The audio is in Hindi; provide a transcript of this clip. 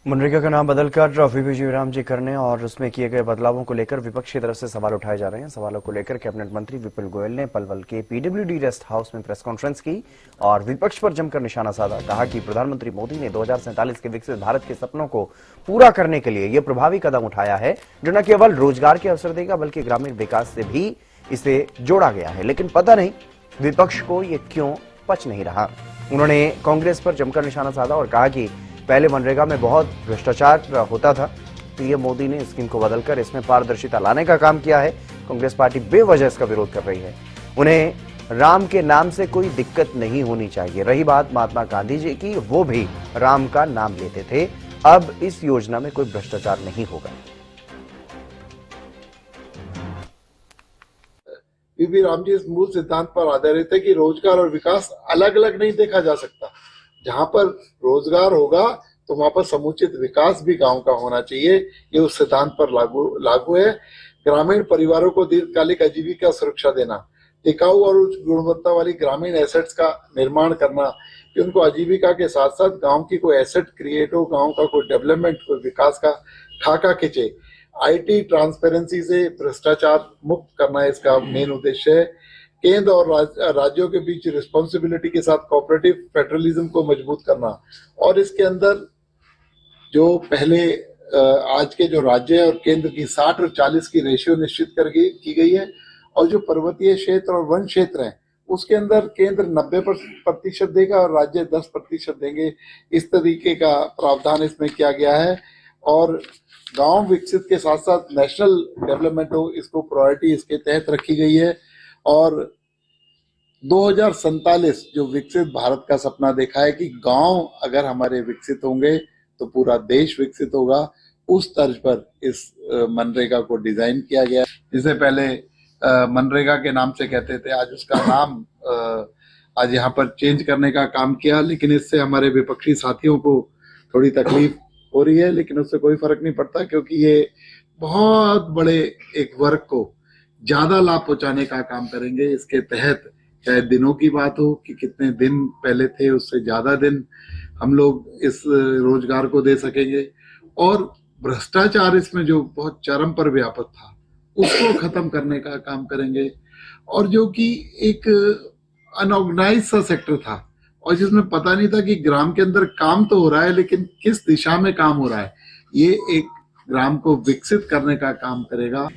मनरेगा का नाम बदलकर वीपी राम जी करने और उसमें किए गए बदलावों को लेकर विपक्ष की तरफ से सवाल उठाए जा रहे हैं। सवालों को लेकर कैबिनेट मंत्री विपुल गोयल ने पलवल के पीडब्ल्यूडी रेस्ट हाउस में प्रेस कॉन्फ्रेंस की और विपक्ष पर जमकर निशाना साधा। कहा कि प्रधानमंत्री मोदी ने 2047 के विकसित भारत के सपनों को पूरा करने के लिए यह प्रभावी कदम उठाया है, जो न केवल रोजगार के अवसर देगा बल्कि ग्रामीण विकास से भी इसे जोड़ा गया है। लेकिन पता नहीं विपक्ष को ये क्यों पच नहीं रहा। उन्होंने कांग्रेस पर जमकर निशाना साधा और कहा कि पहले मनरेगा में बहुत भ्रष्टाचार होता था। पीएम मोदी ने स्कीम को बदलकर इसमें पारदर्शिता लाने का काम किया है। कांग्रेस पार्टी बेवजह इसका विरोध कर रही है। उन्हें राम के नाम से कोई दिक्कत नहीं होनी चाहिए। रही बात महात्मा गांधी जी की, वो भी राम का नाम लेते थे। अब इस योजना में कोई भ्रष्टाचार नहीं होगा। वीपी राम जी इस मूल सिद्धांत पर आधारित है कि रोजगार और विकास अलग अलग नहीं देखा जा सकता। जहां पर रोजगार होगा तो वहां पर समुचित विकास भी गांव का होना चाहिए। ये उस सिद्धांत पर लागू है। ग्रामीण परिवारों को दीर्घकालिक आजीविका सुरक्षा देना, टिकाऊ और उच्च गुणवत्ता वाली ग्रामीण एसेट्स का निर्माण करना कि उनको आजीविका के साथ साथ गांव की कोई एसेट क्रिएट हो, गांव का कोई डेवलपमेंट, कोई विकास का खाका खींचे। आईटी ट्रांसपेरेंसी से भ्रष्टाचार मुक्त करना इसका मेन उद्देश्य है। केंद्र और राज्यों के बीच रिस्पॉन्सिबिलिटी के साथ कोऑपरेटिव फेडरलिज्म को मजबूत करना और इसके अंदर जो पहले आज के जो राज्य और केंद्र की 60 और 40 की रेशियो निश्चित कर की गई है और जो पर्वतीय क्षेत्र और वन क्षेत्र है उसके अंदर केंद्र 90% देगा और राज्य 10% देंगे। इस तरीके का प्रावधान इसमें किया गया है और गांव विकसित के साथ साथ नेशनल डेवलपमेंट हो, इसको प्रायोरिटी इसके तहत रखी गई है। और 2047 जो विकसित भारत का सपना देखा है कि गांव अगर हमारे विकसित होंगे तो पूरा देश विकसित होगा, उस तर्ज पर इस मनरेगा को डिजाइन किया गया। इससे पहले मनरेगा के नाम से कहते थे, आज उसका नाम आज यहाँ पर चेंज करने का काम किया। लेकिन इससे हमारे विपक्षी साथियों को थोड़ी तकलीफ हो रही है, लेकिन उससे कोई फर्क नहीं पड़ता क्योंकि ये बहुत बड़े एक वर्ग को ज्यादा लाभ पहुंचाने का काम करेंगे। इसके तहत चाहे दिनों की बात हो कि कितने दिन पहले थे उससे ज्यादा दिन हम लोग इस रोजगार को दे सकेंगे और भ्रष्टाचार इसमें जो बहुत चरम पर व्यापक था उसको खत्म करने का काम करेंगे। और जो कि एक अनऑर्गेनाइज सा सेक्टर था और जिसमें पता नहीं था कि ग्राम के अंदर काम तो हो रहा है लेकिन किस दिशा में काम हो रहा है, ये एक ग्राम को विकसित करने का काम करेगा।